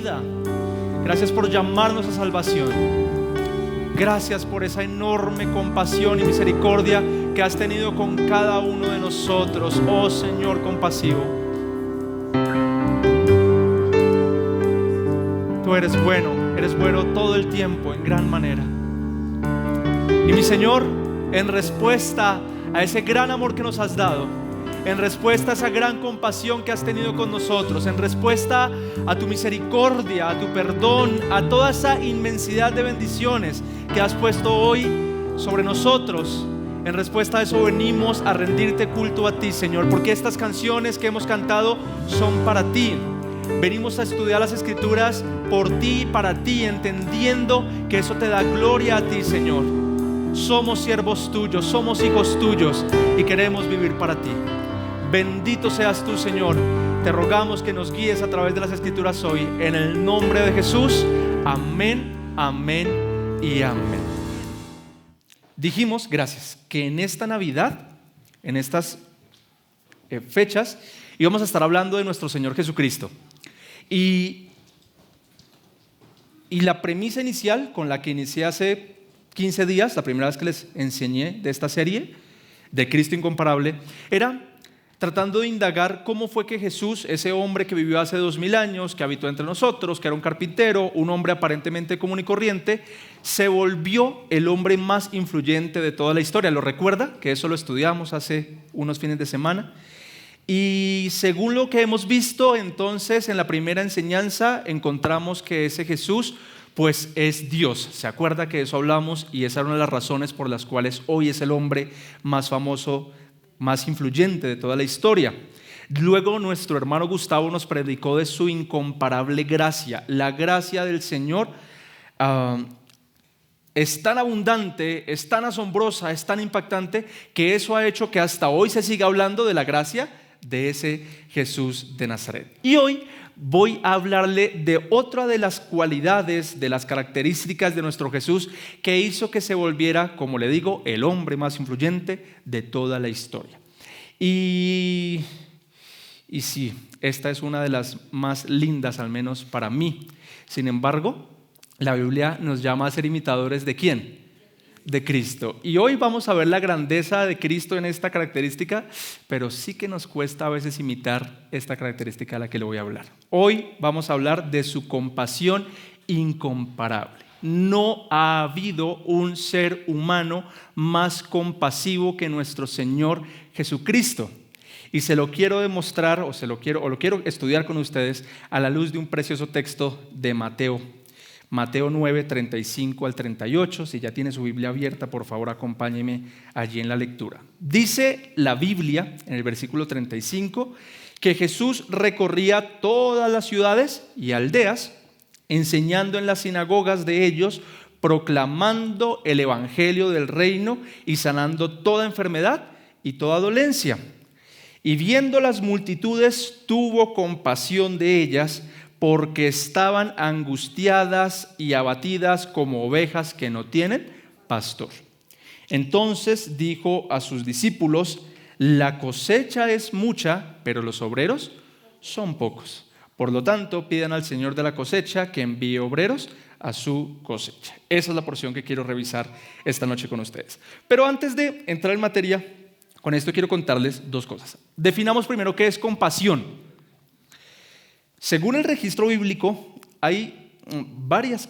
vida. Gracias por llamarnos a salvación. Gracias por esa enorme compasión y misericordia que has tenido con cada uno de nosotros, oh Señor compasivo. Tú eres bueno todo el tiempo en gran manera. Y mi Señor, en respuesta a ese gran amor que nos has dado, en respuesta a esa gran compasión que has tenido con nosotros, en respuesta a tu misericordia, a tu perdón, a toda esa inmensidad de bendiciones que has puesto hoy sobre nosotros, en respuesta a eso venimos a rendirte culto a ti, Señor, porque estas canciones que hemos cantado son para ti. Venimos a estudiar las Escrituras por ti y para ti, entendiendo que eso te da gloria a ti, Señor. Somos siervos tuyos, somos hijos tuyos y queremos vivir para ti. Bendito seas tú, Señor. Te rogamos que nos guíes a través de las Escrituras hoy. En el nombre de Jesús. Amén, amén y amén. Dijimos, gracias, que en esta Navidad, en estas fechas, íbamos a estar hablando de nuestro Señor Jesucristo. Y la premisa inicial con la que inicié hace 15 días, la primera vez que les enseñé de esta serie, de Cristo Incomparable, era tratando de indagar cómo fue que Jesús, ese hombre que vivió hace 2000 años, que habitó entre nosotros, que era un carpintero, un hombre aparentemente común y corriente, se volvió el hombre más influyente de toda la historia. ¿Lo recuerda? Que eso lo estudiamos hace unos fines de semana. Y según lo que hemos visto, entonces, en la primera enseñanza, encontramos que ese Jesús, pues es Dios. ¿Se acuerda que de eso hablamos? Y esa era una de las razones por las cuales hoy es el hombre más famoso, más influyente de toda la historia. Luego nuestro hermano Gustavo nos predicó de su incomparable gracia. La gracia del Señor es tan abundante, es tan asombrosa, es tan impactante, que eso ha hecho que hasta hoy se siga hablando de la gracia de ese Jesús de Nazaret. Y hoy voy a hablarle de otra de las cualidades, de las características de nuestro Jesús que hizo que se volviera, como le digo, el hombre más influyente de toda la historia. Y sí, esta es una de las más lindas, al menos para mí. Sin embargo, la Biblia nos llama a ser imitadores ¿de quién? De Cristo. Y hoy vamos a ver la grandeza de Cristo en esta característica, pero sí que nos cuesta a veces imitar esta característica de la que le voy a hablar. Hoy vamos a hablar de su compasión incomparable. No ha habido un ser humano más compasivo que nuestro Señor Jesucristo. Y se lo quiero demostrar, lo quiero estudiar con ustedes a la luz de un precioso texto de Mateo 9, 35 al 38. Si ya tiene su Biblia abierta, por favor acompáñeme allí en la lectura. Dice la Biblia, en el versículo 35, que Jesús recorría todas las ciudades y aldeas, enseñando en las sinagogas de ellos, proclamando el evangelio del reino y sanando toda enfermedad y toda dolencia. Y viendo las multitudes, tuvo compasión de ellas, porque estaban angustiadas y abatidas como ovejas que no tienen pastor. Entonces dijo a sus discípulos: la cosecha es mucha, pero los obreros son pocos. Por lo tanto, pidan al Señor de la cosecha que envíe obreros a su cosecha. Esa es la porción que quiero revisar esta noche con ustedes. Pero antes de entrar en materia, con esto quiero contarles dos cosas. Definamos primero qué es compasión. Según el registro bíblico, hay varias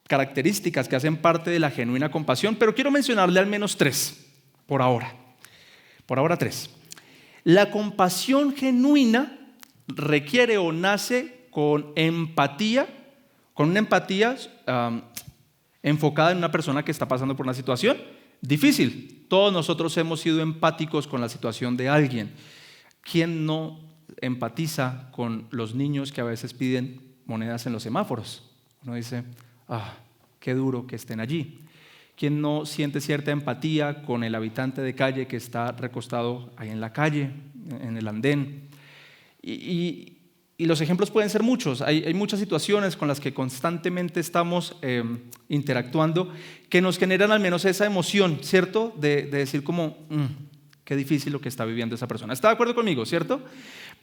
características que hacen parte de la genuina compasión, pero quiero mencionarle al menos tres, por ahora. Por ahora tres. La compasión genuina requiere o nace con empatía, con una empatía enfocada en una persona que está pasando por una situación difícil. Todos nosotros hemos sido empáticos con la situación de alguien. ¿Quién no empatiza con los niños que a veces piden monedas en los semáforos? Uno dice: qué duro que estén allí. ¿Quién no siente cierta empatía con el habitante de calle que está recostado ahí en la calle, en el andén? Y los ejemplos pueden ser muchos. Hay muchas situaciones con las que constantemente estamos interactuando que nos generan al menos esa emoción, ¿cierto? De decir como, qué difícil lo que está viviendo esa persona. ¿Está de acuerdo conmigo, cierto?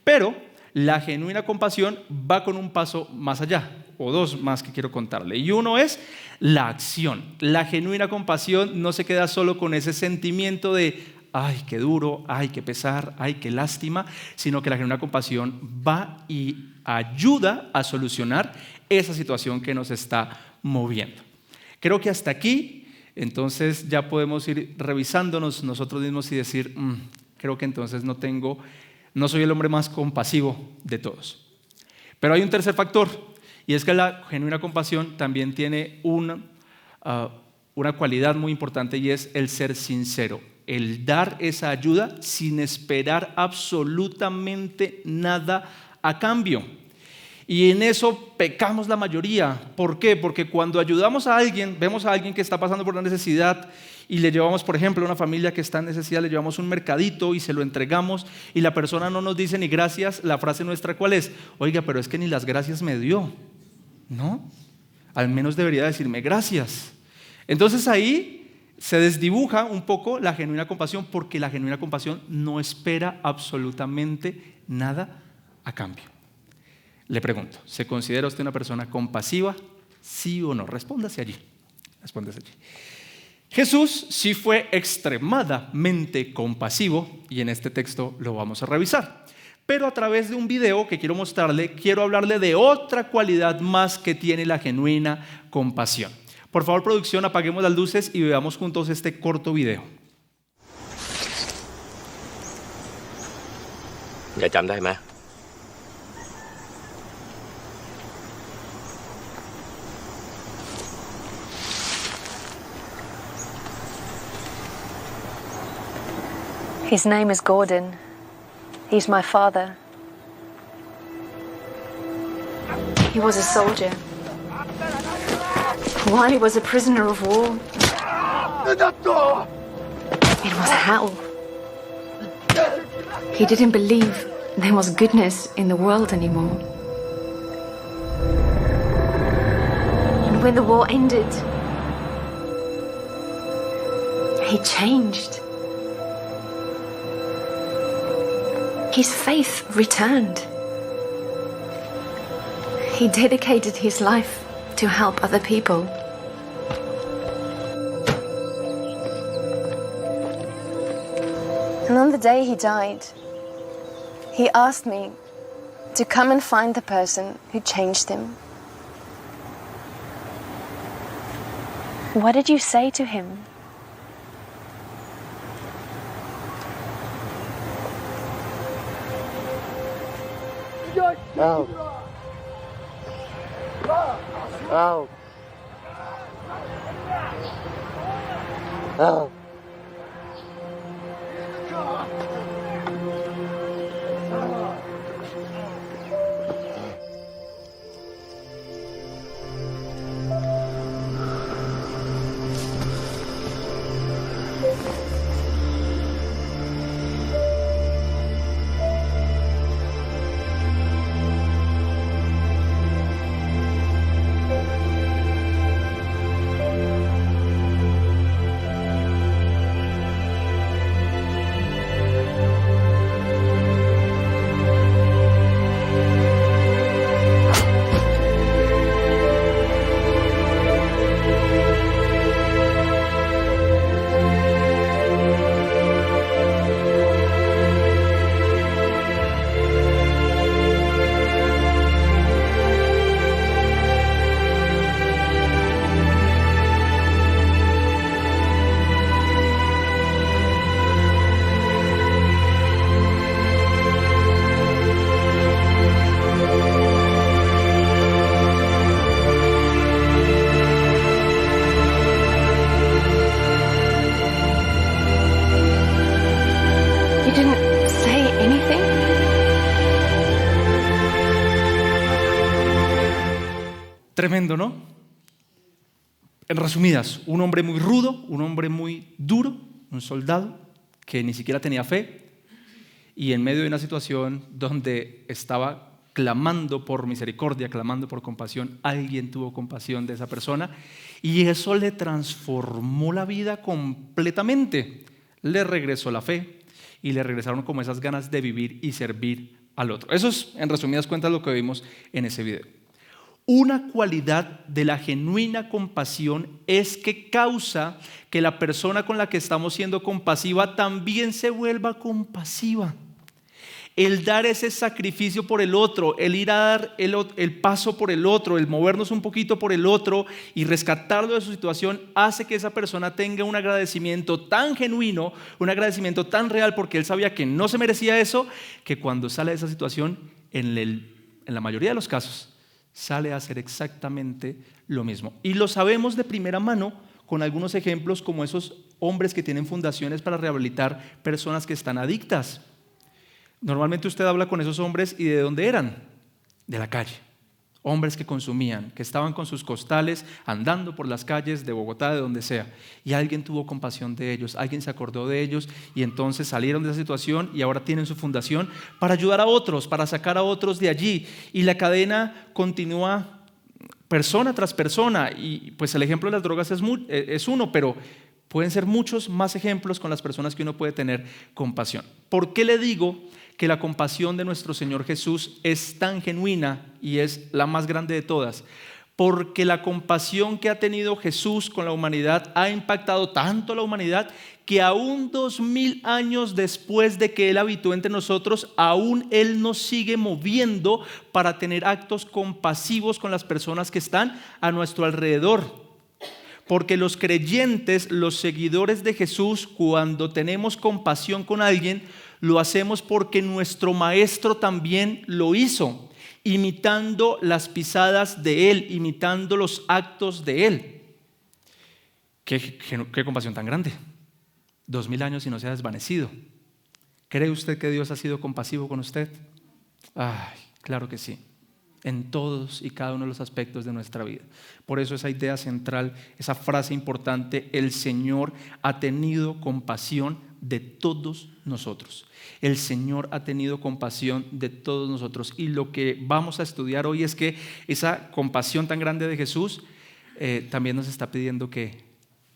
Pero la genuina compasión va con un paso más allá. o dos más que quiero contarle. Y uno es la acción. La genuina compasión no se queda solo con ese sentimiento de ay, qué duro, ay, qué pesar, ay, qué lástima, sino que la genuina compasión va y ayuda a solucionar esa situación que nos está moviendo. Creo que hasta aquí, entonces ya podemos ir revisándonos nosotros mismos y decir, creo que entonces no soy el hombre más compasivo de todos. Pero hay un tercer factor, y es que la genuina compasión también tiene una cualidad muy importante, y es el ser sincero, el dar esa ayuda sin esperar absolutamente nada a cambio. Y en eso pecamos la mayoría. ¿Por qué? Porque cuando ayudamos a alguien, vemos a alguien que está pasando por una necesidad y le llevamos, por ejemplo, a una familia que está en necesidad, le llevamos un mercadito y se lo entregamos y la persona no nos dice ni gracias, la frase nuestra ¿cuál es? Oiga, pero es que ni las gracias me dio, ¿no? Al menos debería decirme gracias. Entonces ahí se desdibuja un poco la genuina compasión, porque la genuina compasión no espera absolutamente nada a cambio. Le pregunto, ¿se considera usted una persona compasiva? ¿Sí o no? Respóndase allí. Jesús sí fue extremadamente compasivo y en este texto lo vamos a revisar. Pero a través de un video que quiero mostrarle, quiero hablarle de otra cualidad más que tiene la genuina compasión. Por favor, producción, apaguemos las luces y veamos juntos este corto video. Dạ chậm đây mà. His name is Gordon. He's my father. He was a soldier. While he was a prisoner of war, it was hell. He didn't believe there was goodness in the world anymore. And when the war ended, he changed. His faith returned. He dedicated his life to help other people. And on the day he died, he asked me to come and find the person who changed him. What did you say to him? Không. Không. Không. You didn't say anything? Tremendo, ¿no? En resumidas, un hombre muy rudo, un hombre muy duro, un soldado que ni siquiera tenía fe y en medio de una situación donde estaba clamando por misericordia, clamando por compasión, alguien tuvo compasión de esa persona y eso le transformó la vida completamente. Le regresó la fe y le regresaron como esas ganas de vivir y servir al otro. Eso es, en resumidas cuentas, lo que vimos en ese video. Una cualidad de la genuina compasión es que causa que la persona con la que estamos siendo compasiva también se vuelva compasiva. El dar ese sacrificio por el otro, el ir a dar el paso por el otro, el movernos un poquito por el otro y rescatarlo de su situación, hace que esa persona tenga un agradecimiento tan genuino, un agradecimiento tan real, porque él sabía que no se merecía eso, que cuando sale de esa situación, en la mayoría de los casos, sale a hacer exactamente lo mismo. Y lo sabemos de primera mano con algunos ejemplos como esos hombres que tienen fundaciones para rehabilitar personas que están adictas. Normalmente usted habla con esos hombres y ¿de dónde eran? De la calle. Hombres que consumían, que estaban con sus costales andando por las calles de Bogotá, de donde sea. Y alguien tuvo compasión de ellos, alguien se acordó de ellos y entonces salieron de esa situación y ahora tienen su fundación para ayudar a otros, para sacar a otros de allí. Y la cadena continúa persona tras persona. Y pues el ejemplo de las drogas es uno, pero pueden ser muchos más ejemplos con las personas que uno puede tener compasión. ¿Por qué le digo que la compasión de nuestro Señor Jesús es tan genuina y es la más grande de todas? Porque la compasión que ha tenido Jesús con la humanidad ha impactado tanto a la humanidad que aún 2000 años después de que Él habitó entre nosotros, aún Él nos sigue moviendo para tener actos compasivos con las personas que están a nuestro alrededor. Porque los creyentes, los seguidores de Jesús, cuando tenemos compasión con alguien, lo hacemos porque nuestro Maestro también lo hizo, imitando las pisadas de Él, imitando los actos de Él. ¿Qué compasión tan grande? 2000 años y no se ha desvanecido. ¿Cree usted que Dios ha sido compasivo con usted? Ay, claro que sí. En todos y cada uno de los aspectos de nuestra vida. Por eso esa idea central, esa frase importante, el Señor ha tenido compasión de todos nosotros. El Señor ha tenido compasión de todos nosotros. Y lo que vamos a estudiar hoy es que esa compasión tan grande de Jesús también nos está pidiendo que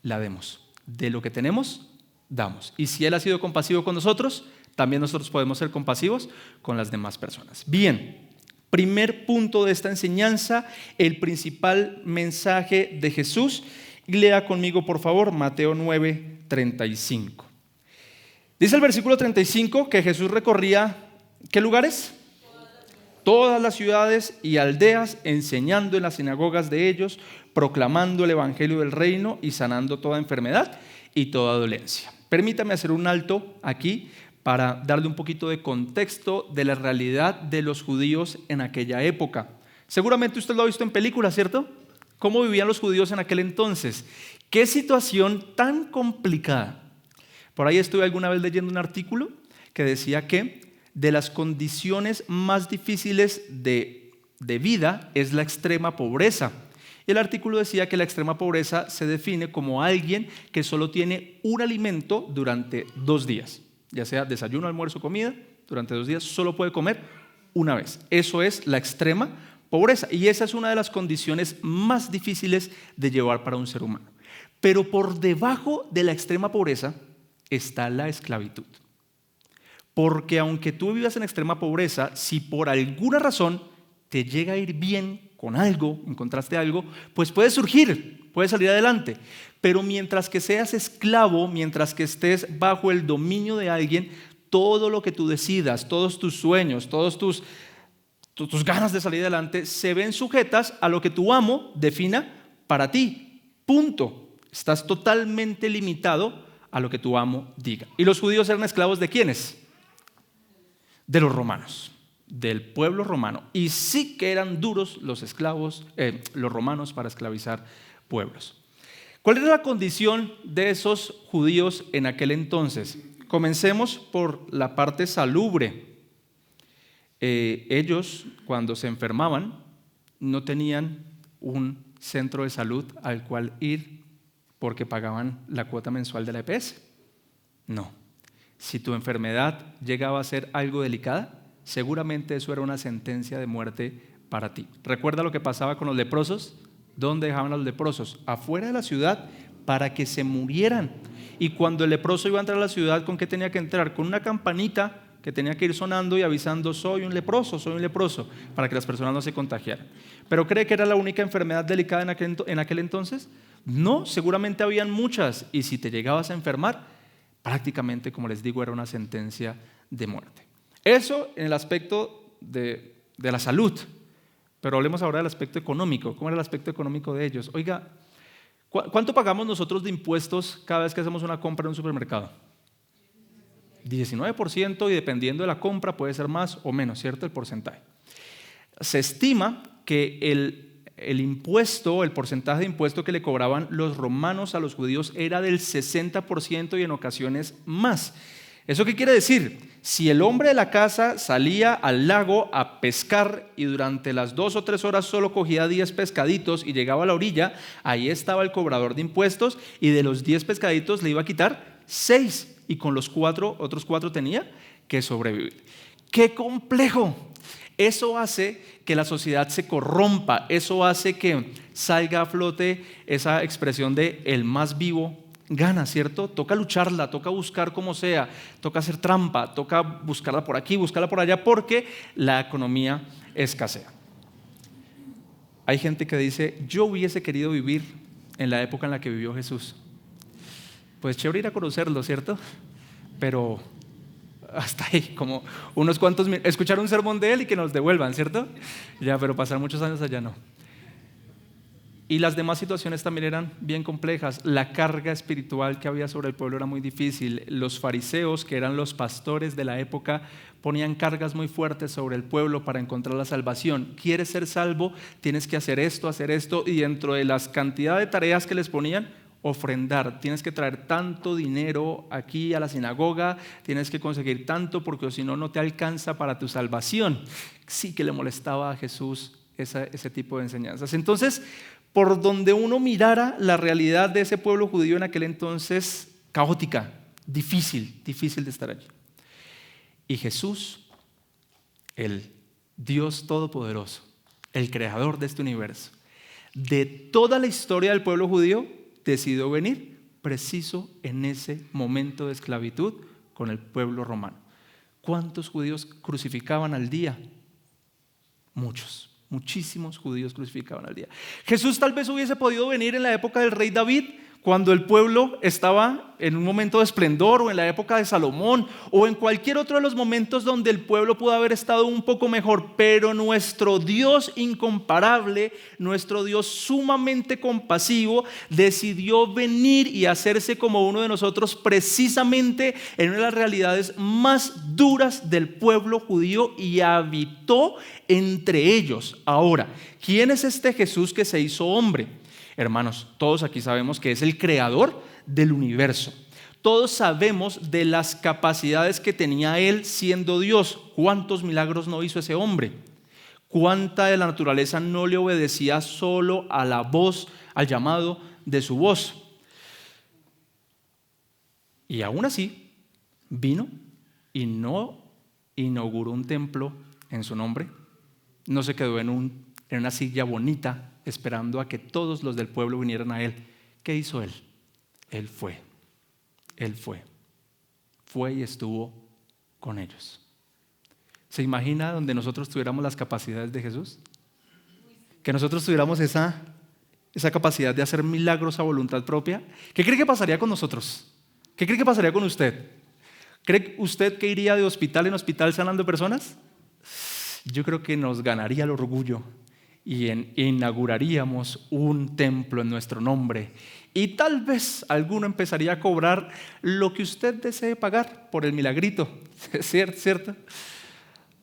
la demos. De lo que tenemos, damos. Y si Él ha sido compasivo con nosotros, también nosotros podemos ser compasivos con las demás personas. Bien. Primer punto de esta enseñanza, el principal mensaje de Jesús. Lea conmigo, por favor, Mateo 9:35. Dice el versículo 35 que Jesús recorría, ¿qué lugares? Todas las ciudades y aldeas, enseñando en las sinagogas de ellos, proclamando el evangelio del reino y sanando toda enfermedad y toda dolencia. Permítame hacer un alto aquí para darle un poquito de contexto de la realidad de los judíos en aquella época. Seguramente usted lo ha visto en películas, ¿cierto? ¿Cómo vivían los judíos en aquel entonces? ¿Qué situación tan complicada? Por ahí estuve alguna vez leyendo un artículo que decía que de las condiciones más difíciles de vida es la extrema pobreza. Y el artículo decía que la extrema pobreza se define como alguien que solo tiene un alimento durante 2 días. Ya sea desayuno, almuerzo, comida, durante 2 días solo puede comer una vez. Eso es la extrema pobreza y esa es una de las condiciones más difíciles de llevar para un ser humano. Pero por debajo de la extrema pobreza está la esclavitud. Porque aunque tú vivas en extrema pobreza, si por alguna razón te llega a ir bien con algo, encontraste algo, pues puedes surgir, puedes salir adelante. Pero mientras que seas esclavo, mientras que estés bajo el dominio de alguien, todo lo que tú decidas, todos tus sueños, todos tus ganas de salir adelante, se ven sujetas a lo que tu amo defina para ti. Punto. Estás totalmente limitado a lo que tu amo diga. ¿Y los judíos eran esclavos de quiénes? De los romanos, del pueblo romano. Y sí que eran duros los esclavos, los romanos para esclavizar pueblos. ¿Cuál era la condición de esos judíos en aquel entonces? Comencemos por la parte salubre. Ellos, cuando se enfermaban, no tenían un centro de salud al cual ir porque pagaban la cuota mensual de la EPS. No. Si tu enfermedad llegaba a ser algo delicada, seguramente eso era una sentencia de muerte para ti. ¿Recuerda lo que pasaba con los leprosos? ¿Dónde dejaban a los leprosos? Afuera de la ciudad para que se murieran. Y cuando el leproso iba a entrar a la ciudad, ¿con qué tenía que entrar? Con una campanita que tenía que ir sonando y avisando: soy un leproso, para que las personas no se contagiaran. ¿Pero cree que era la única enfermedad delicada en aquel entonces? No, seguramente habían muchas, y si te llegabas a enfermar, prácticamente, como les digo, era una sentencia de muerte. Eso en el aspecto de la salud. Pero hablemos ahora del aspecto económico. ¿Cómo era el aspecto económico de ellos? Oiga, ¿cuánto pagamos nosotros de impuestos cada vez que hacemos una compra en un supermercado? 19%, y dependiendo de la compra puede ser más o menos, ¿cierto? El porcentaje. Se estima que el impuesto, el porcentaje de impuesto que le cobraban los romanos a los judíos era del 60% y en ocasiones más. ¿Eso qué quiere decir? Si el hombre de la casa salía al lago a pescar y durante las 2 o 3 horas solo cogía 10 pescaditos y llegaba a la orilla, ahí estaba el cobrador de impuestos, y de los 10 pescaditos le iba a quitar 6, y con los otros 4 tenía que sobrevivir. ¡Qué complejo! Eso hace que la sociedad se corrompa, eso hace que salga a flote esa expresión de el más vivo gana, ¿cierto? Toca lucharla, toca buscar como sea, toca hacer trampa, toca buscarla por aquí, buscarla por allá, porque la economía escasea. Hay gente que dice: yo hubiese querido vivir en la época en la que vivió Jesús. Pues chévere ir a conocerlo, ¿cierto? Pero hasta ahí, como unos cuantos, escuchar un sermón de él y que nos devuelvan, ¿cierto? Ya, pero pasar muchos años allá no. Y las demás situaciones también eran bien complejas. La carga espiritual que había sobre el pueblo era muy difícil. Los fariseos, que eran los pastores de la época, ponían cargas muy fuertes sobre el pueblo para encontrar la salvación. ¿Quieres ser salvo? Tienes que hacer esto, y dentro de las cantidades de tareas que les ponían, ofrendar. Tienes que traer tanto dinero aquí a la sinagoga, tienes que conseguir tanto, porque si no, no te alcanza para tu salvación. Sí que le molestaba a Jesús ese tipo de enseñanzas. Entonces, por donde uno mirara, la realidad de ese pueblo judío en aquel entonces, caótica, difícil de estar allí. Y Jesús, el Dios Todopoderoso, el creador de este universo, de toda la historia del pueblo judío, decidió venir preciso en ese momento de esclavitud con el pueblo romano. ¿Cuántos judíos crucificaban al día? Muchos. Muchísimos judíos crucificaban al día. Jesús tal vez hubiese podido venir en la época del rey David, cuando el pueblo estaba en un momento de esplendor, o en la época de Salomón, o en cualquier otro de los momentos donde el pueblo pudo haber estado un poco mejor. Pero nuestro Dios incomparable, nuestro Dios sumamente compasivo, decidió venir y hacerse como uno de nosotros, precisamente en una de las realidades más duras del pueblo judío, y habitó entre ellos. Ahora, ¿quién es este Jesús que se hizo hombre? Hermanos, todos aquí sabemos que es el creador del universo. Todos sabemos de las capacidades que tenía Él siendo Dios. ¿Cuántos milagros no hizo ese hombre? ¿Cuánta de la naturaleza no le obedecía solo a la voz, al llamado de su voz? Y aún así, vino y no inauguró un templo en su nombre. No se quedó en una silla bonita esperando a que todos los del pueblo vinieran a Él. ¿Qué hizo Él? Él fue y estuvo con ellos. ¿Se imagina donde nosotros tuviéramos las capacidades de Jesús? Que nosotros tuviéramos esa capacidad de hacer milagros a voluntad propia. ¿Qué cree que pasaría con nosotros? ¿Qué cree que pasaría con usted? ¿Cree usted que iría de hospital en hospital sanando personas? Yo creo que nos ganaría el orgullo y inauguraríamos un templo en nuestro nombre, y tal vez alguno empezaría a cobrar lo que usted desee pagar por el milagrito. ¿Cierto?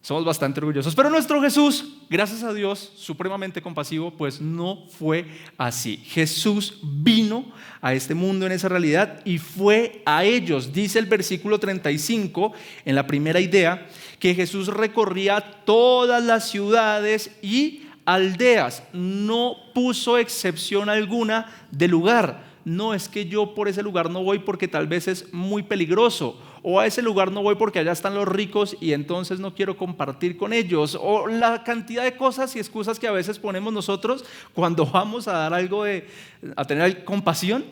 Somos bastante orgullosos, pero nuestro Jesús, gracias a Dios, supremamente compasivo, pues no fue así. Jesús vino a este mundo en esa realidad y fue a ellos. Dice el versículo 35, en la primera idea, que Jesús recorría todas las ciudades y aldeas, no puso excepción alguna de lugar. No es que yo por ese lugar no voy porque tal vez es muy peligroso, o a ese lugar no voy porque allá están los ricos y entonces no quiero compartir con ellos, o la cantidad de cosas y excusas que a veces ponemos nosotros cuando vamos a dar algo a tener compasión,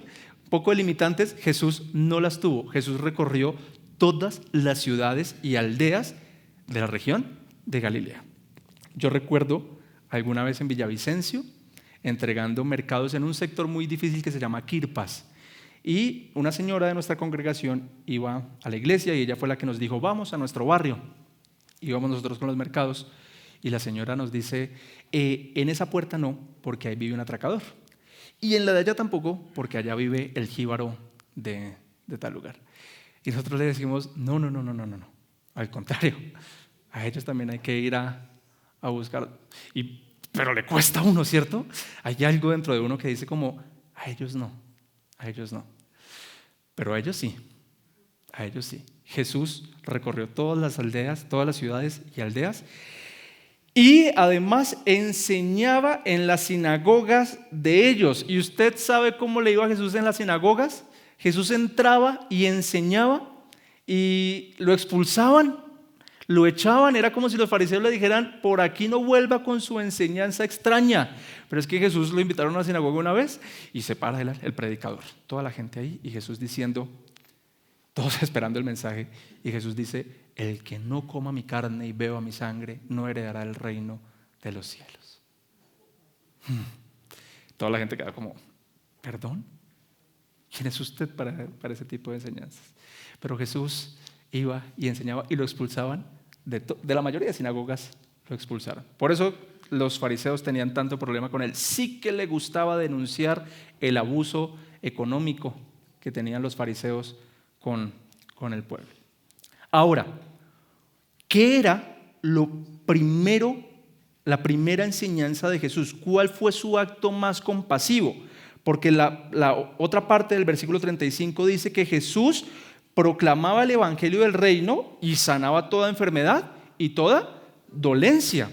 un poco de limitantes. Jesús no las tuvo. Jesús recorrió todas las ciudades y aldeas de la región de Galilea. Yo recuerdo alguna vez en Villavicencio entregando mercados en un sector muy difícil que se llama Quirpas. Y una señora de nuestra congregación iba a la iglesia y ella fue la que nos dijo, vamos a nuestro barrio. Íbamos nosotros con los mercados y la señora nos dice, en esa puerta no, porque ahí vive un atracador. Y en la de allá tampoco, porque allá vive el jíbaro de tal lugar. Y nosotros le decimos, no. Al contrario, a ellos también hay que ir a buscar. Pero le cuesta a uno, ¿cierto? Hay algo dentro de uno que dice como, a ellos no. Pero a ellos sí. Jesús recorrió todas las aldeas, todas las ciudades y aldeas, y además enseñaba en las sinagogas de ellos. ¿Y usted sabe cómo le iba a Jesús en las sinagogas? Jesús entraba y enseñaba y lo expulsaban, lo echaban. Era como si los fariseos le dijeran, por aquí no vuelva con su enseñanza extraña. Pero es que Jesús lo invitaron a la sinagoga una vez y se para el predicador, toda la gente ahí, y Jesús diciendo, todos esperando el mensaje, y Jesús dice, el que no coma mi carne y beba mi sangre no heredará el reino de los cielos. Toda la gente queda como, ¿perdón? ¿Quién es usted para ese tipo de enseñanzas? Pero Jesús iba y enseñaba y lo expulsaban de la mayoría de sinagogas, lo expulsaron. Por eso los fariseos tenían tanto problema con él. Sí que le gustaba denunciar el abuso económico que tenían los fariseos con el pueblo. Ahora, ¿qué era la primera enseñanza de Jesús? ¿Cuál fue su acto más compasivo? Porque la otra parte del versículo 35 dice que Jesús proclamaba el evangelio del reino y sanaba toda enfermedad y toda dolencia.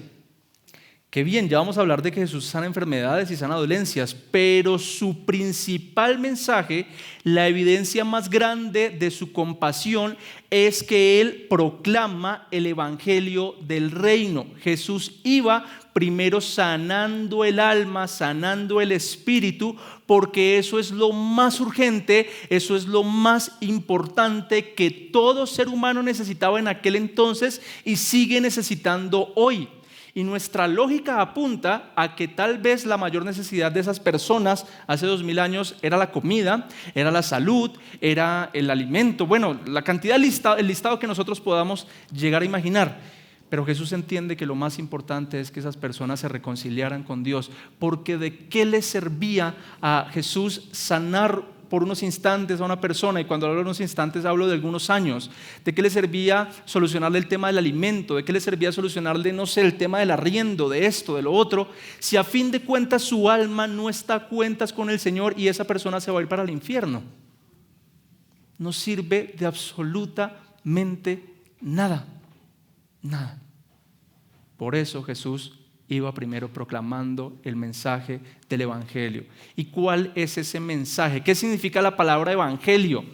Qué bien, ya vamos a hablar de que Jesús sana enfermedades y sana dolencias, pero su principal mensaje, la evidencia más grande de su compasión, es que Él proclama el evangelio del reino. Jesús iba primero sanando el alma, sanando el espíritu, porque eso es lo más urgente, eso es lo más importante que todo ser humano necesitaba en aquel entonces y sigue necesitando hoy. Y nuestra lógica apunta a que tal vez la mayor necesidad de esas personas hace 2000 años era la comida, era la salud, era el alimento. Bueno, la cantidad, el listado que nosotros podamos llegar a imaginar. Pero Jesús entiende que lo más importante es que esas personas se reconciliaran con Dios. Porque ¿de qué le servía a Jesús sanar por unos instantes a una persona? Y cuando hablo de unos instantes hablo de algunos años. ¿De qué le servía solucionarle el tema del alimento? ¿De qué le servía solucionarle, no sé, el tema del arriendo, de esto, de lo otro? Si a fin de cuentas su alma no está a cuentas con el Señor y esa persona se va a ir para el infierno. No sirve de absolutamente nada. Nada. Por eso Jesús iba primero proclamando el mensaje del evangelio. ¿Y cuál es ese mensaje? ¿Qué significa la palabra evangelio?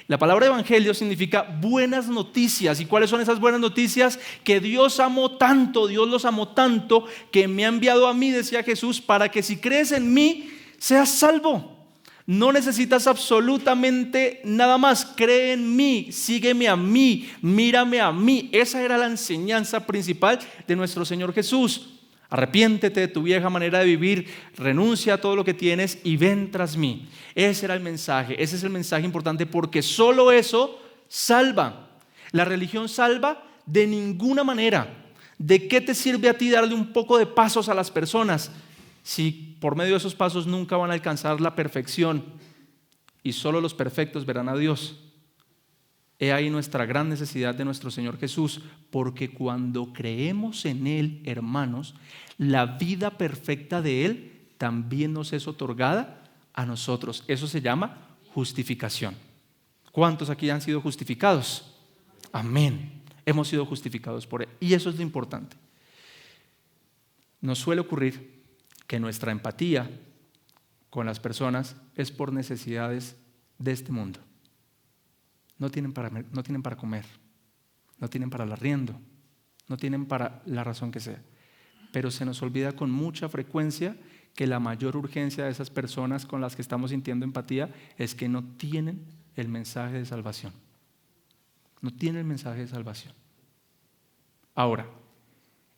La palabra evangelio significa buenas noticias. ¿Y cuáles son esas buenas noticias? Que Dios amó tanto, Dios los amó tanto, que me ha enviado a mí, decía Jesús, para que si crees en mí, seas salvo. No necesitas absolutamente nada más. Cree en mí, sígueme a mí, mírame a mí. Esa era la enseñanza principal de nuestro Señor Jesús. Arrepiéntete de tu vieja manera de vivir, renuncia a todo lo que tienes y ven tras mí. Ese era el mensaje, ese es el mensaje importante, porque solo eso salva. La religión salva de ninguna manera. ¿De qué te sirve a ti darle un poco de pasos a las personas si por medio de esos pasos nunca van a alcanzar la perfección y solo los perfectos verán a Dios? He ahí nuestra gran necesidad de nuestro Señor Jesús, porque cuando creemos en Él, hermanos, la vida perfecta de Él también nos es otorgada a nosotros. Eso se llama justificación. ¿Cuántos aquí han sido justificados? Amén. Hemos sido justificados por Él. Y eso es lo importante. Nos suele ocurrir que nuestra empatía con las personas es por necesidades de este mundo. No tienen para comer, no tienen para el arriendo, no tienen para la razón que sea. Pero se nos olvida con mucha frecuencia que la mayor urgencia de esas personas con las que estamos sintiendo empatía es que no tienen el mensaje de salvación. No tiene el mensaje de salvación. Ahora,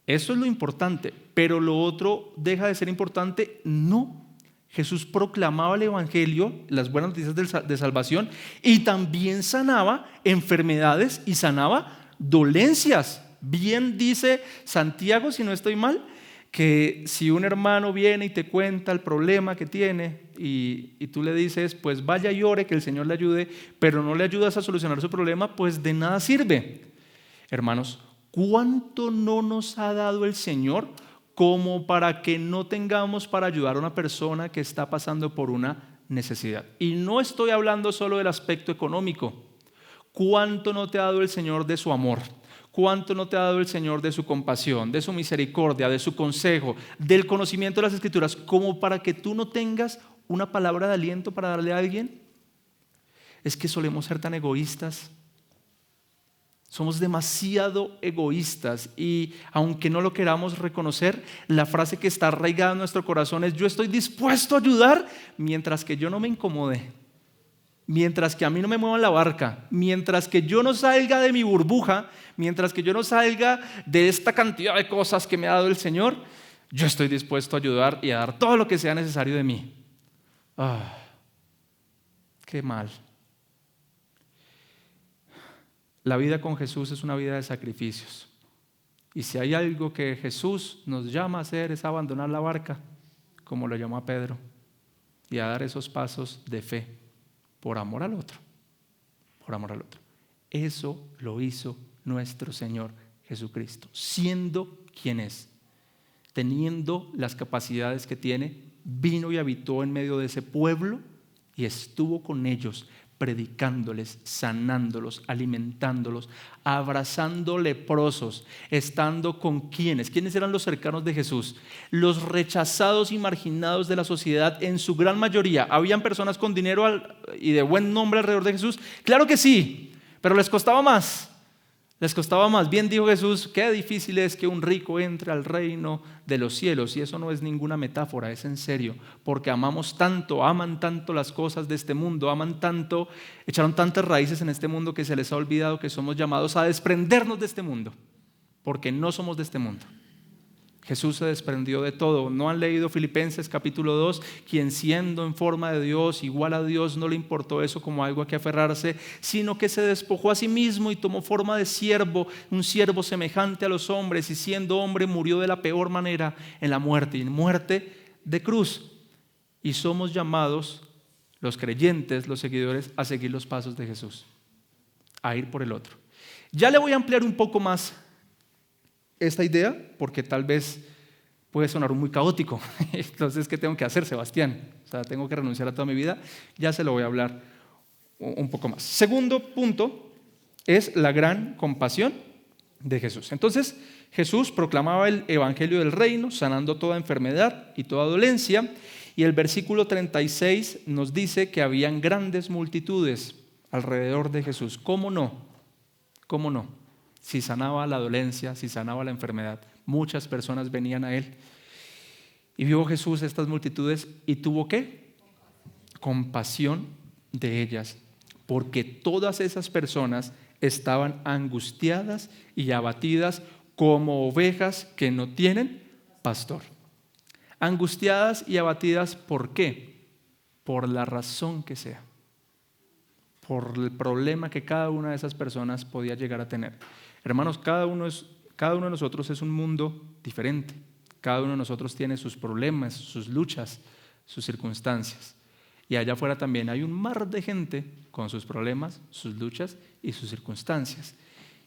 eso es lo importante, pero lo otro deja de ser importante. No. Jesús proclamaba el evangelio, las buenas noticias de salvación, y también sanaba enfermedades y sanaba dolencias. Bien dice Santiago, si no estoy mal, que si un hermano viene y te cuenta el problema que tiene y tú le dices, pues vaya y ore que el Señor le ayude, pero no le ayudas a solucionar su problema, pues de nada sirve. Hermanos, ¿cuánto no nos ha dado el Señor como para que no tengamos para ayudar a una persona que está pasando por una necesidad? Y no estoy hablando solo del aspecto económico. ¿Cuánto no te ha dado el Señor de su amor? ¿Cuánto no te ha dado el Señor de su compasión, de su misericordia, de su consejo, del conocimiento de las Escrituras, como para que tú no tengas una palabra de aliento para darle a alguien? Es que solemos ser tan egoístas. Somos demasiado egoístas y aunque no lo queramos reconocer, la frase que está arraigada en nuestro corazón es: yo estoy dispuesto a ayudar mientras que yo no me incomode, mientras que a mí no me muevan la barca, mientras que yo no salga de mi burbuja, mientras que yo no salga de esta cantidad de cosas que me ha dado el Señor, yo estoy dispuesto a ayudar y a dar todo lo que sea necesario de mí. Qué mal. La vida con Jesús es una vida de sacrificios. Y si hay algo que Jesús nos llama a hacer es abandonar la barca, como lo llamó a Pedro, y a dar esos pasos de fe por amor al otro. Por amor al otro. Eso lo hizo nuestro Señor Jesucristo, siendo quien es, teniendo las capacidades que tiene, vino y habitó en medio de ese pueblo y estuvo con ellos, predicándoles, sanándolos, alimentándolos, abrazando leprosos, estando con quienes. ¿Quiénes eran los cercanos de Jesús? Los rechazados y marginados de la sociedad en su gran mayoría. ¿Habían personas con dinero y de buen nombre alrededor de Jesús? Claro que sí, pero les costaba más. Les costaba más. Bien dijo Jesús, qué difícil es que un rico entre al reino de los cielos. Y eso no es ninguna metáfora, es en serio. Porque amamos tanto, aman tanto las cosas de este mundo, aman tanto, echaron tantas raíces en este mundo que se les ha olvidado que somos llamados a desprendernos de este mundo. Porque no somos de este mundo. Jesús se desprendió de todo. ¿No han leído Filipenses capítulo 2? Quien siendo en forma de Dios, igual a Dios, no le importó eso como algo a que aferrarse, sino que se despojó a sí mismo y tomó forma de siervo, un siervo semejante a los hombres, y siendo hombre murió de la peor manera, en la muerte, y en muerte de cruz. Y somos llamados, los creyentes, los seguidores, a seguir los pasos de Jesús, a ir por el otro. Ya le voy a ampliar un poco más esta idea, porque tal vez puede sonar muy caótico. Entonces, ¿qué tengo que hacer, Sebastián? O sea, tengo que renunciar a toda mi vida. Ya se lo voy a hablar un poco más. Segundo punto es la gran compasión de Jesús. Entonces, Jesús proclamaba el evangelio del reino, sanando toda enfermedad y toda dolencia. Y el versículo 36 nos dice que habían grandes multitudes alrededor de Jesús. ¿Cómo no? ¿Cómo no? Si sanaba la dolencia, si sanaba la enfermedad, muchas personas venían a Él. Y vio Jesús estas multitudes y tuvo ¿qué? Compasión de ellas, porque todas esas personas estaban angustiadas y abatidas como ovejas que no tienen pastor. Angustiadas y abatidas, ¿por qué? Por la razón que sea, por el problema que cada una de esas personas podía llegar a tener. Hermanos, cada uno de nosotros es un mundo diferente. Cada uno de nosotros tiene sus problemas, sus luchas, sus circunstancias. Y allá afuera también hay un mar de gente con sus problemas, sus luchas y sus circunstancias.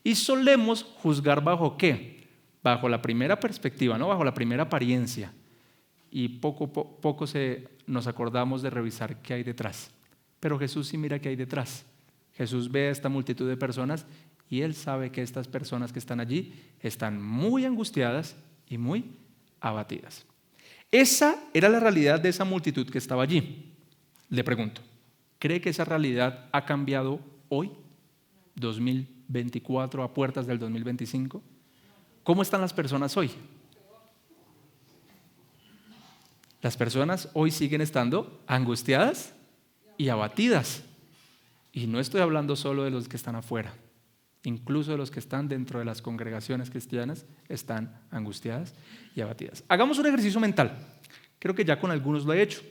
Y solemos juzgar ¿bajo qué? Bajo la primera perspectiva, ¿no? Bajo la primera apariencia. Y poco nos acordamos de revisar qué hay detrás. Pero Jesús sí mira qué hay detrás. Jesús ve a esta multitud de personas y Él sabe que estas personas que están allí están muy angustiadas y muy abatidas. Esa era la realidad de esa multitud que estaba allí. Le pregunto, ¿cree que esa realidad ha cambiado hoy, 2024, a puertas del 2025? ¿Cómo están las personas hoy? Las personas hoy siguen estando angustiadas y abatidas. Y no estoy hablando solo de los que están afuera. incluso de los que están dentro de las congregaciones cristianas, están angustiadas y abatidas. Hagamos un ejercicio mental. Creo que ya con algunos lo he hecho,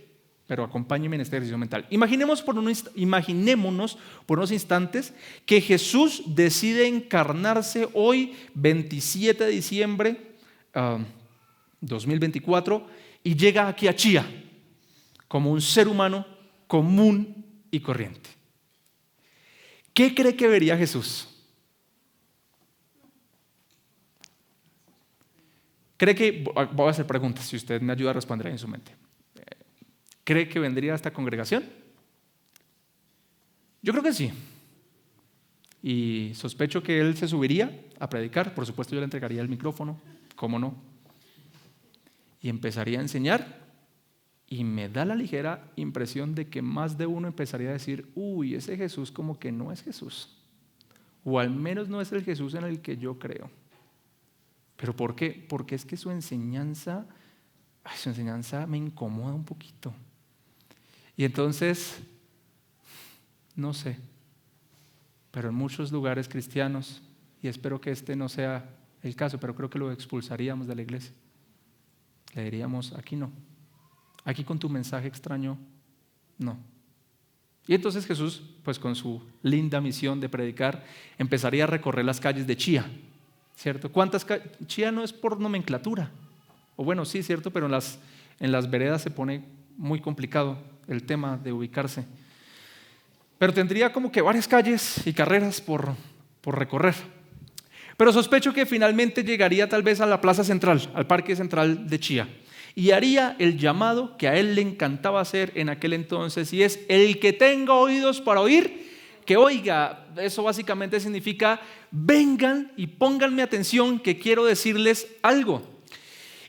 pero acompáñenme en este ejercicio mental. Imaginémonos por unos instantes que Jesús decide encarnarse hoy, 27 de diciembre 2024, y llega aquí a Chía como un ser humano común y corriente. ¿Qué cree que vería Jesús? Voy a hacer preguntas, si usted me ayuda a responder ahí en su mente. ¿Cree que vendría a esta congregación? Yo creo que sí. Y sospecho que él se subiría a predicar. Por supuesto, yo le entregaría el micrófono, ¿cómo no? Y empezaría a enseñar. Y me da la ligera impresión de que más de uno empezaría a decir: uy, ese Jesús como que no es Jesús. O al menos no es el Jesús en el que yo creo. ¿Pero por qué? Porque es que su enseñanza me incomoda un poquito. Y entonces, no sé, pero en muchos lugares cristianos, y espero que este no sea el caso, pero creo que lo expulsaríamos de la iglesia. Le diríamos: aquí no, aquí con tu mensaje extraño, no. Y entonces Jesús, pues con su linda misión de predicar, empezaría a recorrer las calles de Chía, ¿cierto? Chía no es por nomenclatura, o bueno, sí, ¿cierto? Pero en las veredas se pone muy complicado el tema de ubicarse. Pero tendría como que varias calles y carreras por recorrer. Pero sospecho que finalmente llegaría tal vez a la plaza central, al parque central de Chía, y haría el llamado que a él le encantaba hacer en aquel entonces, y es: el que tenga oídos para oír, que oiga. Eso básicamente significa: vengan y pónganme atención, que quiero decirles algo.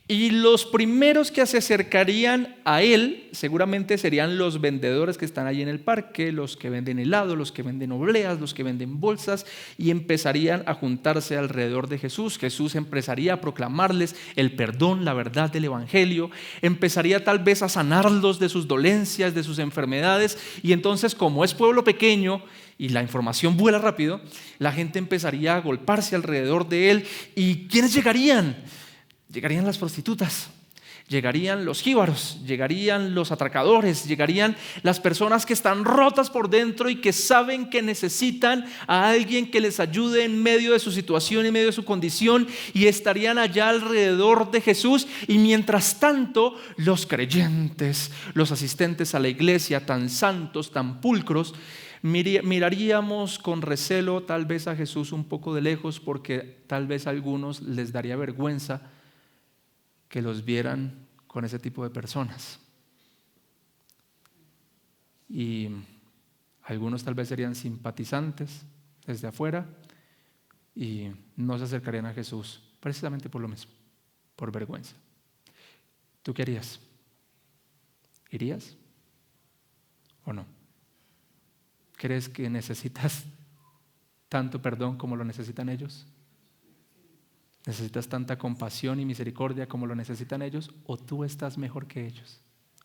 Y los primeros que se acercarían a él seguramente serían los vendedores que están allí en el parque, los que venden helado, los que venden obleas, los que venden bolsas, y empezarían a juntarse alrededor de Jesús. Jesús empezaría a proclamarles el perdón, la verdad del evangelio, empezaría tal vez a sanarlos de sus dolencias, de sus enfermedades, y entonces, como es pueblo pequeño y la información vuela rápido, la gente empezaría a agolparse alrededor de él. ¿Y quiénes llegarían? Llegarían las prostitutas, llegarían los jíbaros, llegarían los atracadores, llegarían las personas que están rotas por dentro y que saben que necesitan a alguien que les ayude en medio de su situación, en medio de su condición, y estarían allá alrededor de Jesús. Y mientras tanto, los creyentes, los asistentes a la iglesia, tan santos, tan pulcros, miraríamos con recelo tal vez a Jesús un poco de lejos, porque tal vez a algunos les daría vergüenza que los vieran con ese tipo de personas. Y algunos tal vez serían simpatizantes desde afuera y no se acercarían a Jesús precisamente por lo mismo, por vergüenza. ¿Tú qué harías? ¿Irías o no? ¿Crees que necesitas tanto perdón como lo necesitan ellos? ¿Necesitas tanta compasión y misericordia como lo necesitan ellos? ¿O tú estás mejor que ellos?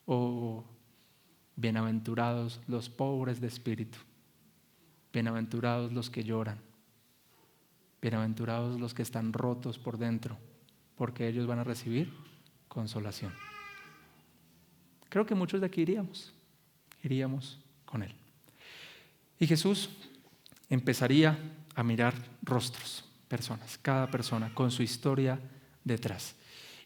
Oh, bienaventurados los pobres de espíritu, bienaventurados los que lloran, bienaventurados los que están rotos por dentro, porque ellos van a recibir consolación. Creo que muchos de aquí iríamos con él. Y Jesús empezaría a mirar rostros, personas, cada persona con su historia detrás,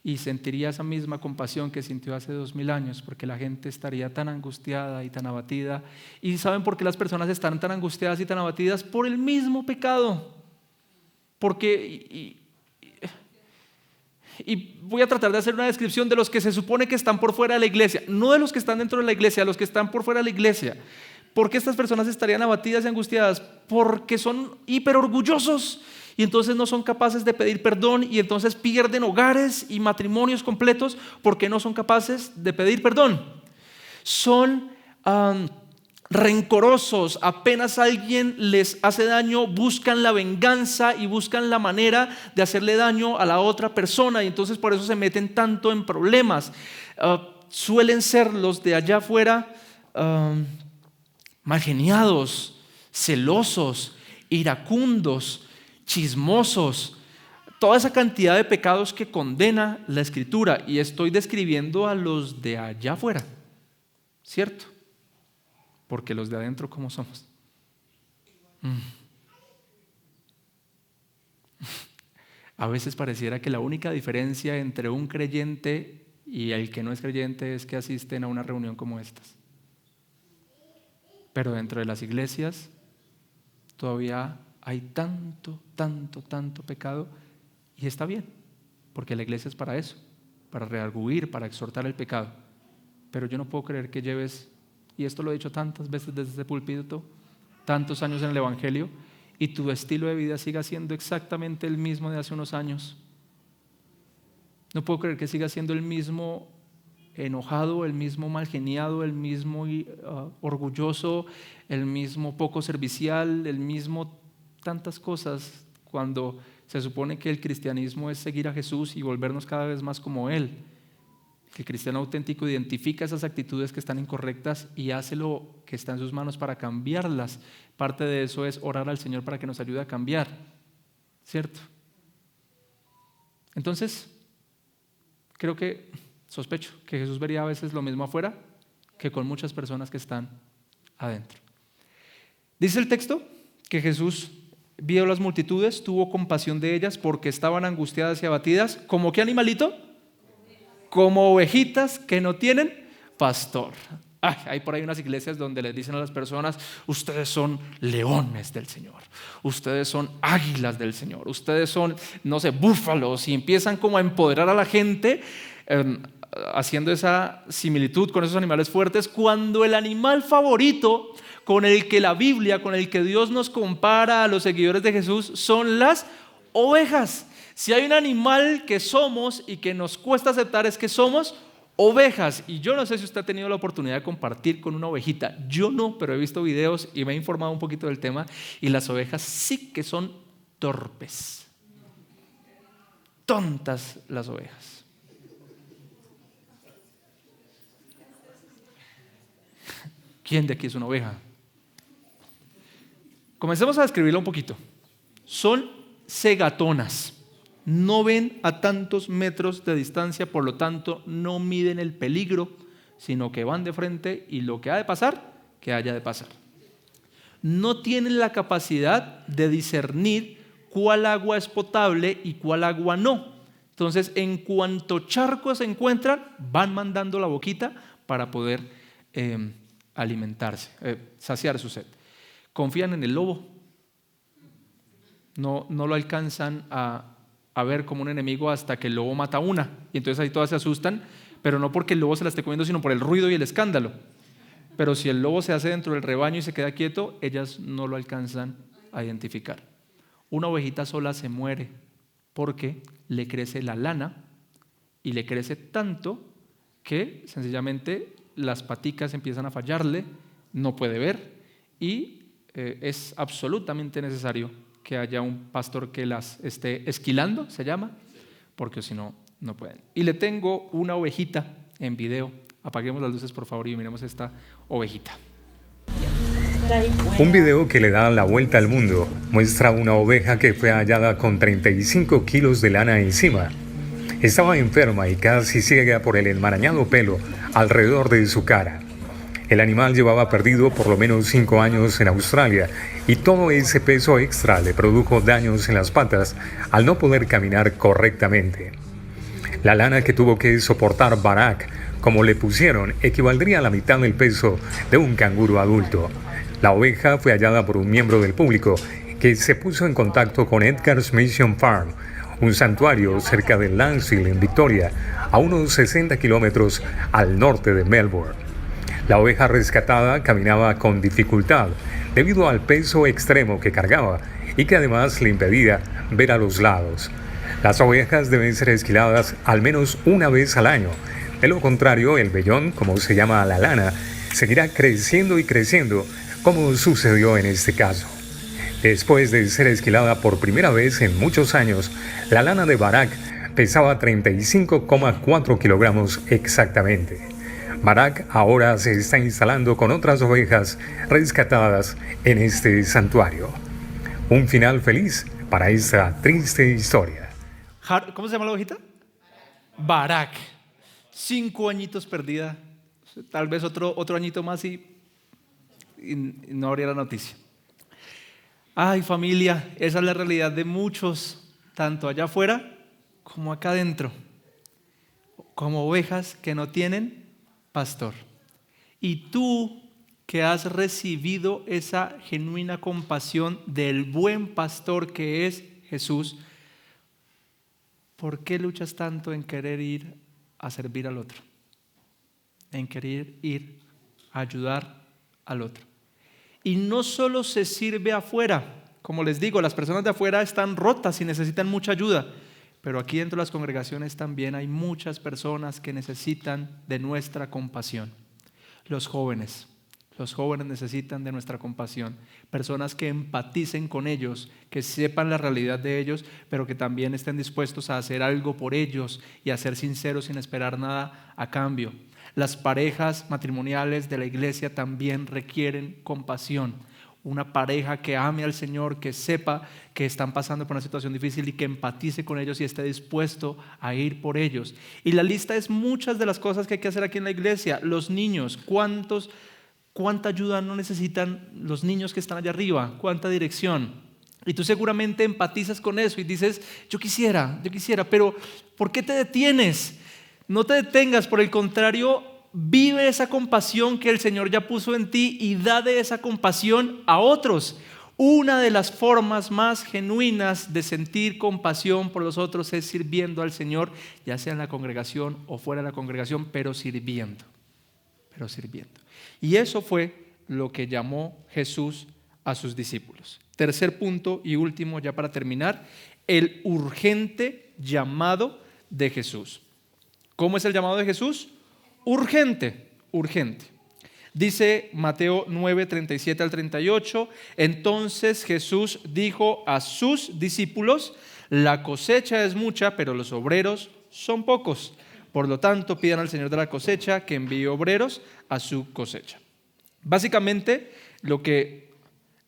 y sentiría esa misma compasión que sintió hace 2000 años, porque la gente estaría tan angustiada y tan abatida. ¿Y saben por qué las personas están tan angustiadas y tan abatidas? Por el mismo pecado. Porque y voy a tratar de hacer una descripción de los que se supone que están por fuera de la iglesia, no de los que están dentro de la iglesia, los que están por fuera de la iglesia. ¿Por qué estas personas estarían abatidas y angustiadas? Porque son hiperorgullosos y entonces no son capaces de pedir perdón, y entonces pierden hogares y matrimonios completos porque no son capaces de pedir perdón. Son rencorosos, apenas alguien les hace daño buscan la venganza y buscan la manera de hacerle daño a la otra persona, y entonces por eso se meten tanto en problemas. Suelen ser los de allá afuera malgeniados, celosos, iracundos, chismosos, toda esa cantidad de pecados que condena la Escritura. Y estoy describiendo a los de allá afuera, ¿cierto? Porque los de adentro, ¿cómo somos? A veces pareciera que la única diferencia entre un creyente y el que no es creyente es que asisten a una reunión como estas. Pero dentro de las iglesias todavía hay tanto pecado, y está bien, porque la iglesia es para eso, para redarguir, para exhortar el pecado. Pero yo no puedo creer que lleves, y esto lo he dicho tantas veces desde este púlpito, tantos años en el evangelio, y tu estilo de vida siga siendo exactamente el mismo de hace unos años. No puedo creer que siga siendo el mismo enojado, el mismo malgeniado, el mismo orgulloso, el mismo poco servicial, el mismo tantas cosas, cuando se supone que el cristianismo es seguir a Jesús y volvernos cada vez más como Él. Que el cristiano auténtico identifica esas actitudes que están incorrectas y hace lo que está en sus manos para cambiarlas. Parte de eso es orar al Señor para que nos ayude a cambiar, ¿cierto? Entonces, sospecho que Jesús vería a veces lo mismo afuera que con muchas personas que están adentro. Dice el texto que Jesús vio las multitudes, tuvo compasión de ellas porque estaban angustiadas y abatidas. ¿Como qué animalito? Como ovejitas que no tienen pastor. Hay por ahí unas iglesias donde les dicen a las personas: ustedes son leones del Señor, ustedes son águilas del Señor, ustedes son, no sé, búfalos, y empiezan como a empoderar a la gente, haciendo esa similitud con esos animales fuertes, cuando el animal favorito con el que la Biblia, con el que Dios nos compara a los seguidores de Jesús, son las ovejas. Si hay un animal que somos y que nos cuesta aceptar, es que somos ovejas. Y yo no sé si usted ha tenido la oportunidad de compartir con una ovejita. Yo no, pero he visto videos y me he informado un poquito del tema, y las ovejas sí que son torpes, tontas las ovejas. ¿Quién de aquí es una oveja? Comencemos a describirla un poquito. Son cegatonas. No ven a tantos metros de distancia, por lo tanto no miden el peligro, sino que van de frente y lo que ha de pasar, que haya de pasar. No tienen la capacidad de discernir cuál agua es potable y cuál agua no. Entonces, en cuanto charcos se encuentran, van mandando la boquita para poder alimentarse, saciar su sed. Confían en el lobo. No lo alcanzan a ver como un enemigo hasta que el lobo mata una, y entonces ahí todas se asustan, pero no porque el lobo se la esté comiendo, sino por el ruido y el escándalo. Pero si el lobo se hace dentro del rebaño y se queda quieto, ellas no lo alcanzan a identificar. Una ovejita sola se muere porque le crece la lana, y le crece tanto que sencillamente las paticas empiezan a fallarle, no puede ver, y es absolutamente necesario que haya un pastor que las esté esquilando, se llama, porque si no, no pueden. Y le tengo una ovejita en video. Apaguemos las luces, por favor, y miremos esta ovejita. Un video que le da la vuelta al mundo muestra una oveja que fue hallada con 35 kilos de lana encima. Estaba enferma y casi ciega por el enmarañado pelo alrededor de su cara. El animal llevaba perdido por lo menos 5 años en Australia, y todo ese peso extra le produjo daños en las patas al no poder caminar correctamente. La lana que tuvo que soportar Barak, como le pusieron, equivaldría a la mitad del peso de un canguro adulto. La oveja fue hallada por un miembro del público que se puso en contacto con Edgar's Mission Farm, un santuario cerca de Lansdale, en Victoria, a unos 60 kilómetros al norte de Melbourne. La oveja rescatada caminaba con dificultad debido al peso extremo que cargaba y que además le impedía ver a los lados. Las ovejas deben ser esquiladas al menos una vez al año. De lo contrario, el vellón, como se llama la lana, seguirá creciendo y creciendo, como sucedió en este caso. Después de ser esquilada por primera vez en muchos años, la lana de Barak pesaba 35,4 kilogramos exactamente. Barak ahora se está instalando con otras ovejas rescatadas en este santuario. un final feliz para esta triste historia. ¿Cómo se llama la ovejita? Barak. 5 añitos perdida. Tal vez otro añito más y no habría la noticia. Ay, familia, esa es la realidad de muchos, tanto allá afuera como acá adentro, como ovejas que no tienen pastor. Y tú que has recibido esa genuina compasión del buen pastor que es Jesús, ¿por qué luchas tanto en querer ir a servir al otro? En querer ir a ayudar al otro. Y no solo se sirve afuera, como les digo, las personas de afuera están rotas y necesitan mucha ayuda, pero aquí dentro de las congregaciones también hay muchas personas que necesitan de nuestra compasión. Los jóvenes necesitan de nuestra compasión, personas que empaticen con ellos, que sepan la realidad de ellos, pero que también estén dispuestos a hacer algo por ellos y a ser sinceros sin esperar nada a cambio. Las parejas matrimoniales de la iglesia también requieren compasión. Una pareja que ame al Señor, que sepa que están pasando por una situación difícil y que empatice con ellos y esté dispuesto a ir por ellos. Y la lista es muchas de las cosas que hay que hacer aquí en la iglesia. Los niños, ¿cuánta ayuda no necesitan los niños que están allá arriba? ¿Cuánta dirección? Y tú seguramente empatizas con eso y dices, yo quisiera, pero ¿por qué te detienes? No te detengas, por el contrario, vive esa compasión que el Señor ya puso en ti y da de esa compasión a otros. Una de las formas más genuinas de sentir compasión por los otros es sirviendo al Señor, ya sea en la congregación o fuera de la congregación, pero sirviendo. Y eso fue lo que llamó Jesús a sus discípulos. Tercer punto y último ya para terminar, el urgente llamado de Jesús. ¿Cómo es el llamado de Jesús? Urgente. Dice Mateo 9, 37 al 38, entonces Jesús dijo a sus discípulos, la cosecha es mucha, pero los obreros son pocos. Por lo tanto, pidan al Señor de la cosecha que envíe obreros a su cosecha. Básicamente, lo que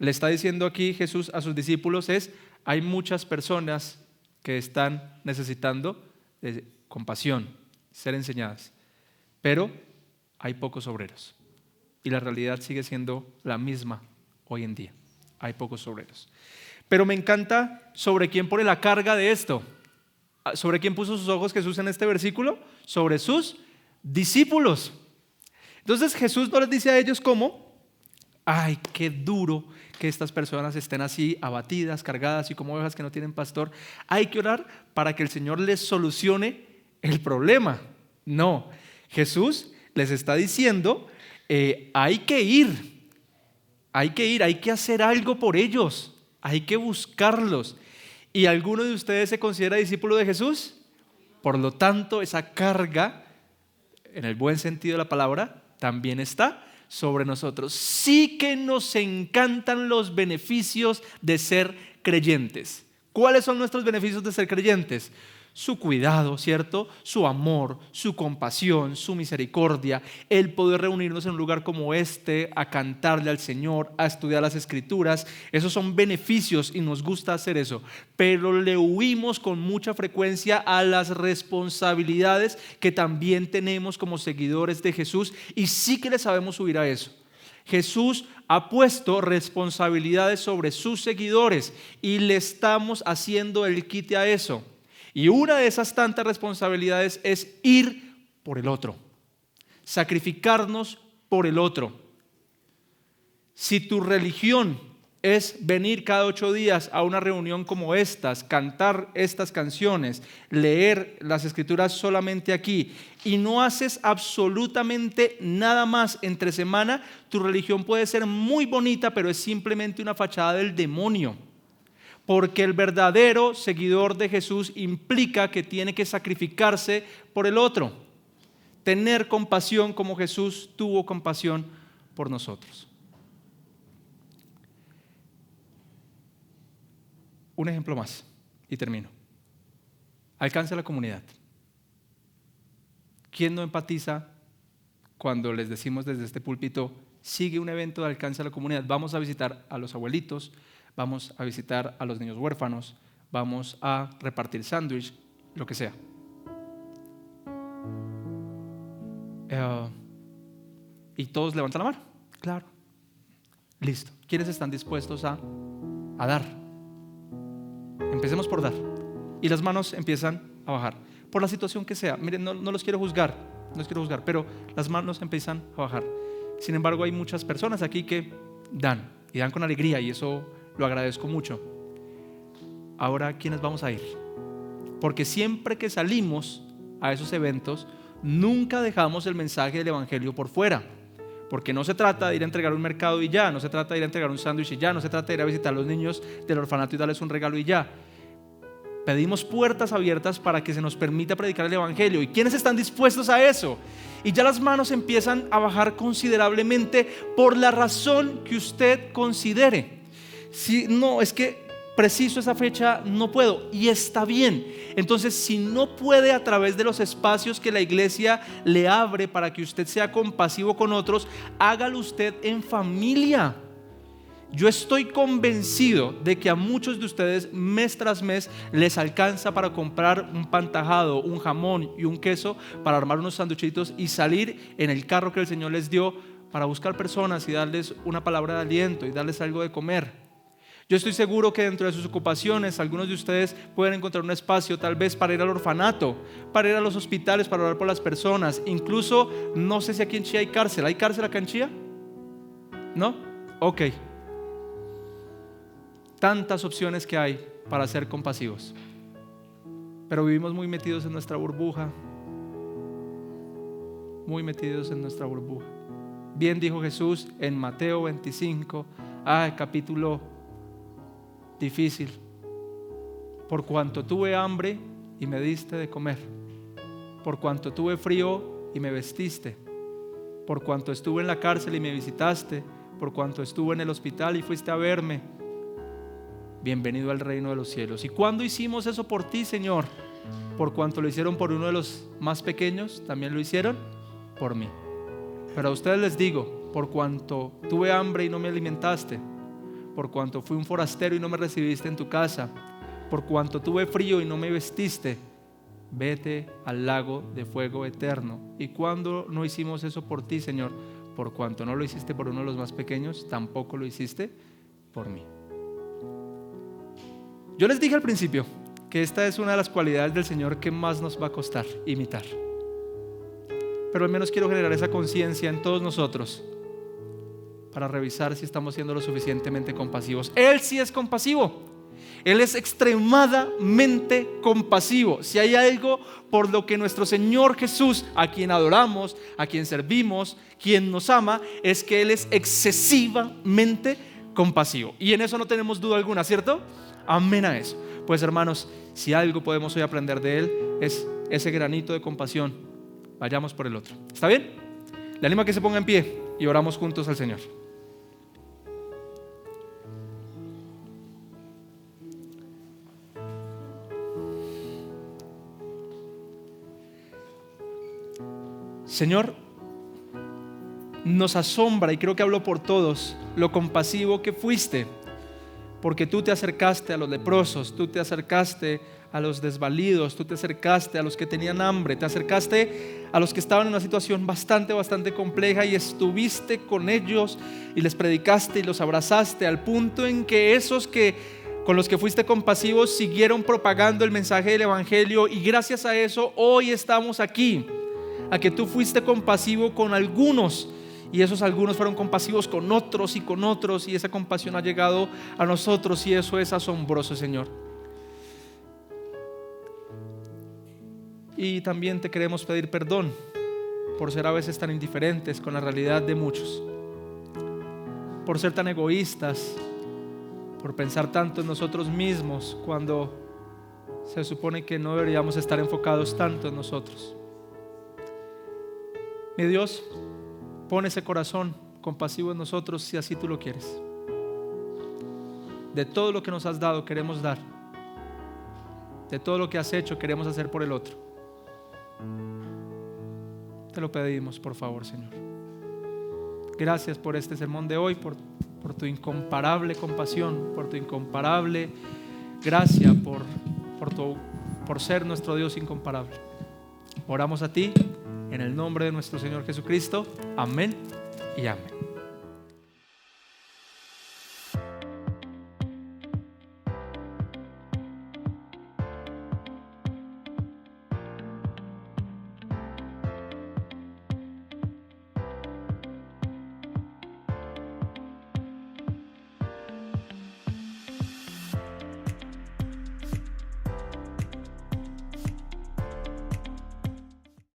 le está diciendo aquí Jesús a sus discípulos es, hay muchas personas que están necesitando de compasión, ser enseñadas, pero hay pocos obreros. Y la realidad sigue siendo la misma hoy en día. Hay pocos obreros. Pero me encanta sobre quién pone la carga de esto. ¿Sobre quién puso sus ojos Jesús en este versículo? Sobre sus discípulos. Entonces Jesús no les dice a ellos cómo, ay, qué duro que estas personas estén así abatidas, cargadas y como ovejas que no tienen pastor. Hay que orar para que el Señor les solucione el problema. No, Jesús les está diciendo, hay que ir, hay que hacer algo por ellos, hay que buscarlos. ¿Y alguno de ustedes se considera discípulo de Jesús? Por lo tanto, esa carga, en el buen sentido de la palabra, también está sobre nosotros. Sí que nos encantan los beneficios de ser creyentes. ¿Cuáles son nuestros beneficios de ser creyentes? Su cuidado, ¿cierto? Su amor, su compasión, su misericordia, el poder reunirnos en un lugar como este, a cantarle al Señor, a estudiar las Escrituras. Esos son beneficios y nos gusta hacer eso, pero le huimos con mucha frecuencia a las responsabilidades que también tenemos como seguidores de Jesús y sí que le sabemos huir a eso. Jesús ha puesto responsabilidades sobre sus seguidores y le estamos haciendo el quite a eso. Y una de esas tantas responsabilidades es ir por el otro, sacrificarnos por el otro. Si tu religión es venir cada 8 días a una reunión como estas, cantar estas canciones, leer las Escrituras solamente aquí y no haces absolutamente nada más entre semana, tu religión puede ser muy bonita, pero es simplemente una fachada del demonio. Porque el verdadero seguidor de Jesús implica que tiene que sacrificarse por el otro, tener compasión como Jesús tuvo compasión por nosotros. Un ejemplo más y termino. Alcance a la comunidad. ¿Quién no empatiza cuando les decimos desde este púlpito, sigue un evento de alcance a la comunidad? Vamos a visitar a los abuelitos, vamos a visitar a los niños huérfanos, vamos a repartir sándwich, lo que sea. Y todos levantan la mano. Claro. Listo. ¿Quiénes están dispuestos a dar? Empecemos por dar. Y las manos empiezan a bajar. Por la situación que sea. Miren, no los quiero juzgar. No los quiero juzgar, pero las manos empiezan a bajar. Sin embargo, hay muchas personas aquí que dan. Y dan con alegría, y eso lo agradezco mucho. Ahora, ¿quiénes vamos a ir? Porque siempre que salimos a esos eventos, nunca dejamos el mensaje del evangelio por fuera. Porque no se trata de ir a entregar un mercado y ya, no se trata de ir a entregar un sándwich y ya, no se trata de ir a visitar a los niños del orfanato y darles un regalo y ya. Pedimos puertas abiertas para que se nos permita predicar el evangelio. ¿Y quiénes están dispuestos a eso? Y ya las manos empiezan a bajar considerablemente por la razón que usted considere. Si no, es que preciso esa fecha no puedo, y está bien. Entonces, si no puede a través de los espacios que la iglesia le abre para que usted sea compasivo con otros, hágalo usted en familia. Yo estoy convencido de que a muchos de ustedes mes tras mes les alcanza para comprar un pan tajado, un jamón y un queso, para armar unos sanduchitos y salir en el carro que el Señor les dio para buscar personas y darles una palabra de aliento y darles algo de comer. Yo estoy seguro que dentro de sus ocupaciones algunos de ustedes pueden encontrar un espacio tal vez para ir al orfanato, para ir a los hospitales, para orar por las personas. Incluso, no sé si aquí en Chía hay cárcel. ¿Hay cárcel acá en Chía? ¿No? Ok. Tantas opciones que hay para ser compasivos, pero vivimos muy metidos en nuestra burbuja. Muy metidos en nuestra burbuja. Bien dijo Jesús en Mateo 25, capítulo difícil: por cuanto tuve hambre y me diste de comer, por cuanto tuve frío y me vestiste, por cuanto estuve en la cárcel y me visitaste, por cuanto estuve en el hospital y fuiste a verme. Bienvenido al reino de los cielos. ¿Y cuándo hicimos eso por ti, Señor? Por cuanto lo hicieron por uno de los más pequeños, también lo hicieron por mí. Pero a ustedes les digo: por cuanto tuve hambre y no me alimentaste, por cuanto fui un forastero y no me recibiste en tu casa, por cuanto tuve frío y no me vestiste, vete al lago de fuego eterno. ¿Y cuándo no hicimos eso por ti, Señor? Por cuanto no lo hiciste por uno de los más pequeños, tampoco lo hiciste por mí. Yo les dije al principio que esta es una de las cualidades del Señor que más nos va a costar imitar. Pero al menos quiero generar esa conciencia en todos nosotros para revisar si estamos siendo lo suficientemente compasivos. Él sí es compasivo. Él es extremadamente compasivo. Si hay algo por lo que nuestro Señor Jesús, a quien adoramos, a quien servimos, quien nos ama, es que Él es excesivamente compasivo. Y en eso no tenemos duda alguna, ¿cierto? Amén a eso. Pues hermanos, si algo podemos hoy aprender de Él, es ese granito de compasión. Vayamos por el otro. ¿Está bien? Le animo a que se ponga en pie y oramos juntos al Señor. Señor, nos asombra, y creo que hablo por todos, lo compasivo que fuiste. Porque tú te acercaste a los leprosos, tú te acercaste a los desvalidos, tú te acercaste a los que tenían hambre, te acercaste a los que estaban en una situación bastante compleja, y estuviste con ellos y les predicaste y los abrazaste, al punto en que esos con los que fuiste compasivos siguieron propagando el mensaje del evangelio, y gracias a eso hoy estamos aquí, a que tú fuiste compasivo con algunos. Y esos algunos fueron compasivos con otros, y esa compasión ha llegado a nosotros, y eso es asombroso, Señor. Y también te queremos pedir perdón por ser a veces tan indiferentes con la realidad de muchos, por ser tan egoístas, por pensar tanto en nosotros mismos cuando se supone que no deberíamos estar enfocados tanto en nosotros. Mi Dios, pon ese corazón compasivo en nosotros si así tú lo quieres. De todo lo que nos has dado queremos dar. De todo lo que has hecho queremos hacer por el otro. Te lo pedimos, por favor, Señor. Gracias por este sermón de hoy, por por tu incomparable compasión, por tu incomparable gracia, por ser nuestro Dios incomparable. Oramos a ti en el nombre de nuestro Señor Jesucristo. Amén y amén.